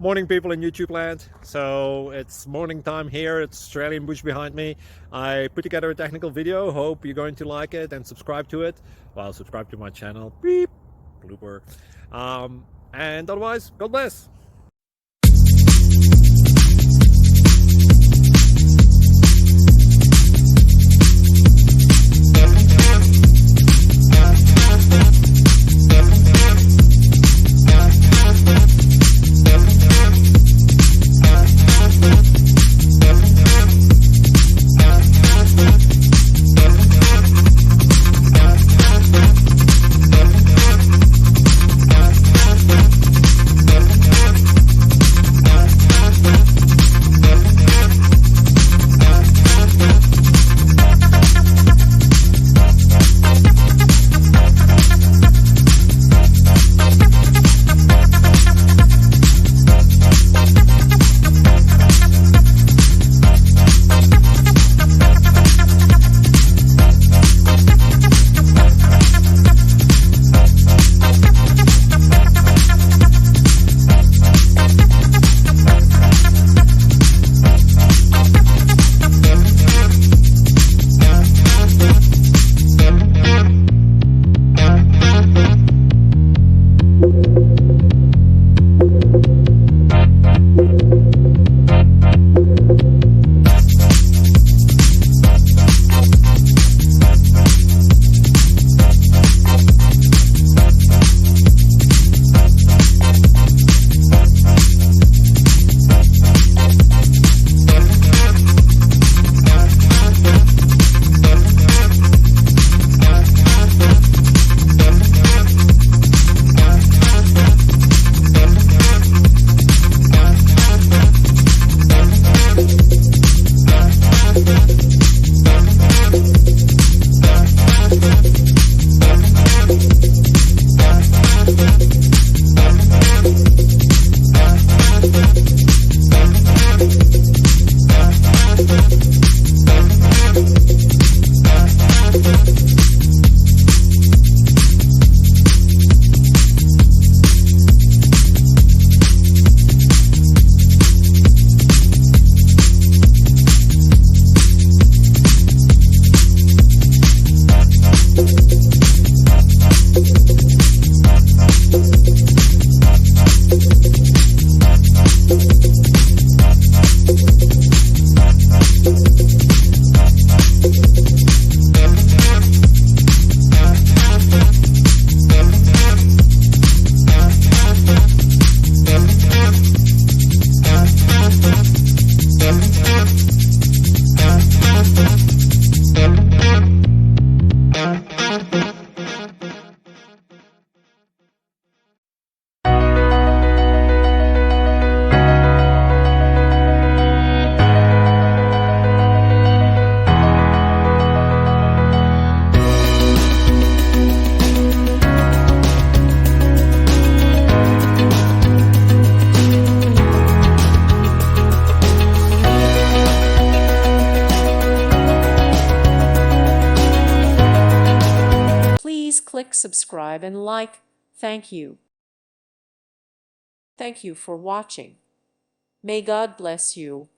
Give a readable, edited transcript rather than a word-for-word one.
Morning, people in YouTube land. So it's morning time here. It's Australian bush behind me. I put together a technical video. Hope you're going to like it and subscribe to it. Well, subscribe to my channel. Beep. Blooper. And otherwise, God bless. Please click subscribe and like. Thank you. Thank you for watching. May God bless you.